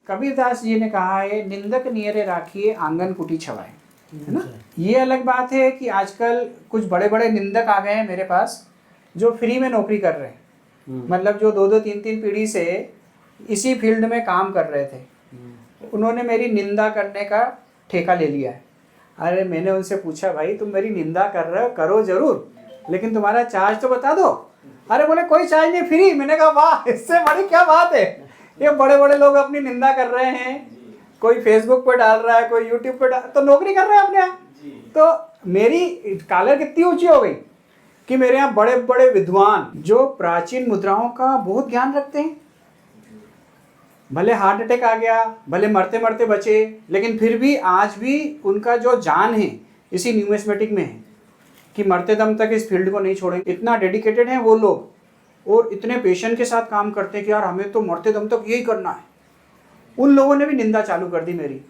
कबीरदास जी ने कहा है, निंदक नियरे राखिए आंगन कुटी छवाए, है ना। ये अलग बात है कि आजकल कुछ बड़े बड़े निंदक आ गए हैं मेरे पास, जो फ्री में नौकरी कर रहे हैं। मतलब जो 2-2 3-3 पीढ़ी से इसी फील्ड में काम कर रहे थे, उन्होंने मेरी निंदा करने का ठेका ले लिया है। अरे मैंने उनसे पूछा, भाई तुम मेरी निंदा कर रहे हो, करो जरूर, लेकिन तुम्हारा चार्ज तो बता दो। अरे बोले कोई चार्ज नहीं, फ्री। मैंने कहा वाह, इससे बड़ी क्या बात है। ये बड़े बड़े लोग अपनी निंदा कर रहे हैं, कोई फेसबुक पर डाल रहा है, कोई यूट्यूब पर तो नौकरी कर रहे हैं अपने यहाँ। तो मेरी कॉलर कितनी ऊंची हो गई कि मेरे यहाँ बड़े बड़े विद्वान जो प्राचीन मुद्राओं का बहुत ज्ञान रखते हैं, भले हार्ट अटैक आ गया, भले मरते मरते बचे, लेकिन फिर भी आज भी उनका जो जान है इसी न्यूमिस्मेटिक में है कि मरते दम तक इस फील्ड को नहीं छोड़ेंगे। इतना डेडिकेटेड हैं वो लोग और इतने पेशेंट के साथ काम करते हैं कि यार हमें तो मरते दम तक यही करना है। उन लोगों ने भी निंदा चालू कर दी मेरी।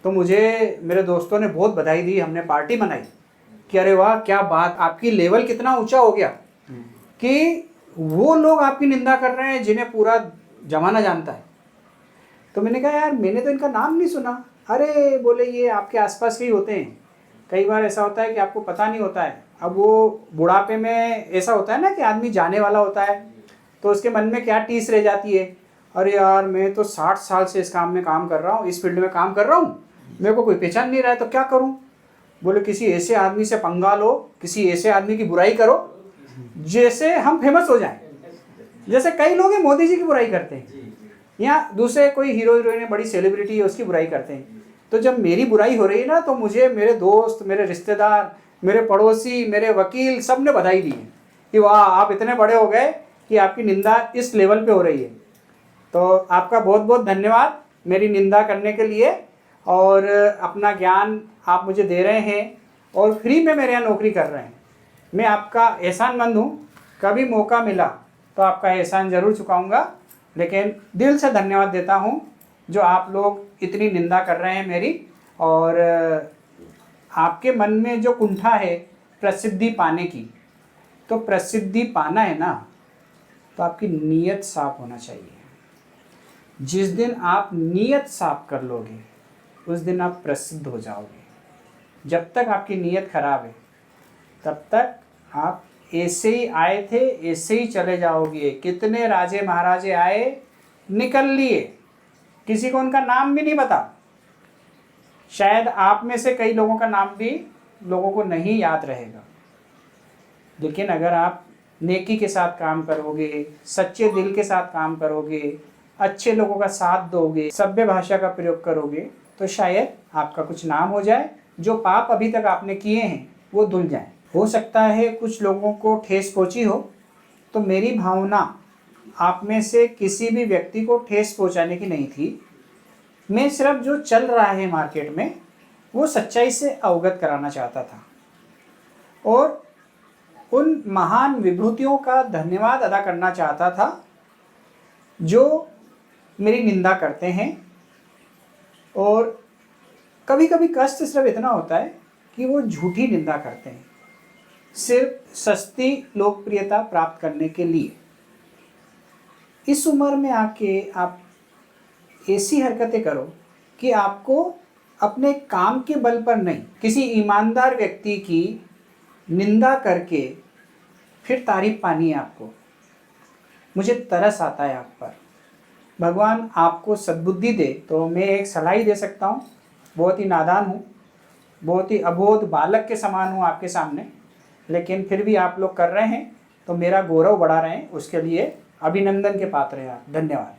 तो मुझे मेरे दोस्तों ने बहुत बधाई दी, हमने पार्टी मनाई कि अरे वाह क्या बात, आपकी लेवल कितना ऊंचा हो गया कि वो लोग आपकी निंदा कर रहे हैं जिन्हें पूरा जमाना जानता है। तो मैंने कहा यार मैंने तो इनका नाम नहीं सुना। अरे बोले ये आपके आसपास के ही होते हैं, कई बार ऐसा होता है कि आपको पता नहीं होता है। अब वो बुढ़ापे में ऐसा होता है ना कि आदमी जाने वाला होता है तो उसके मन में क्या टीस रह जाती है, अरे यार मैं तो 60 साल से इस काम में काम कर रहा हूँ, इस फील्ड में काम कर रहा हूँ, मेरे को कोई पहचान नहीं रहा है तो क्या करूँ। बोले किसी ऐसे आदमी से पंगा लो, किसी ऐसे आदमी की बुराई करो जैसे हम फेमस हो जाएं। जैसे कई लोग हैं मोदी जी की बुराई करते हैं या दूसरे कोई हीरो हीरोइन है, बड़ी सेलिब्रिटी है, उसकी बुराई करते हैं। तो जब मेरी बुराई हो रही है ना तो मुझे मेरे दोस्त, मेरे रिश्तेदार, मेरे पड़ोसी, मेरे वकील सब ने बधाई दी है कि वाह आप इतने बड़े हो गए कि आपकी निंदा इस लेवल पे हो रही है। तो आपका बहुत बहुत धन्यवाद मेरी निंदा करने के लिए, और अपना ज्ञान आप मुझे दे रहे हैं और फ्री में मेरे यहाँ नौकरी कर रहे हैं। मैं आपका एहसानमंद हूँ, कभी मौका मिला तो आपका एहसान ज़रूर चुकाऊँगा, लेकिन दिल से धन्यवाद देता हूँ जो आप लोग इतनी निंदा कर रहे हैं मेरी। और आपके मन में जो कुंठा है प्रसिद्धि पाने की, तो प्रसिद्धि पाना है ना तो आपकी नीयत साफ होना चाहिए। जिस दिन आप नीयत साफ कर लोगे उस दिन आप प्रसिद्ध हो जाओगे। जब तक आपकी नीयत खराब है तब तक आप ऐसे ही आए थे ऐसे ही चले जाओगे। कितने राजे महाराजे आए, निकल लिए, किसी को उनका नाम भी नहीं पता। शायद आप में से कई लोगों का नाम भी लोगों को नहीं याद रहेगा, लेकिन अगर आप नेकी के साथ काम करोगे, सच्चे दिल के साथ काम करोगे, अच्छे लोगों का साथ दोगे, सभ्य भाषा का प्रयोग करोगे, तो शायद आपका कुछ नाम हो जाए। जो पाप अभी तक आपने किए हैं वो धुल जाए। हो सकता है कुछ लोगों को ठेस पहुंची हो, तो मेरी भावना आप में से किसी भी व्यक्ति को ठेस पहुंचाने की नहीं थी। मैं सिर्फ जो चल रहा है मार्केट में वो सच्चाई से अवगत कराना चाहता था और उन महान विभूतियों का धन्यवाद अदा करना चाहता था जो मेरी निंदा करते हैं। और कभी कभी कष्ट सिर्फ इतना होता है कि वो झूठी निंदा करते हैं सिर्फ सस्ती लोकप्रियता प्राप्त करने के लिए। इस उम्र में आके आप ऐसी हरकतें करो कि आपको अपने काम के बल पर नहीं, किसी ईमानदार व्यक्ति की निंदा करके फिर तारीफ पानी है आपको। मुझे तरस आता है आप पर। भगवान आपको सद्बुद्धि दे। तो मैं एक सलाह ही दे सकता हूँ, बहुत ही नादान हूँ, बहुत ही अबोध बालक के समान हूँ आपके सामने, लेकिन फिर भी आप लोग कर रहे हैं तो मेरा गौरव बढ़ा रहे हैं, उसके लिए अभिनंदन के पात्र हैं आप। धन्यवाद।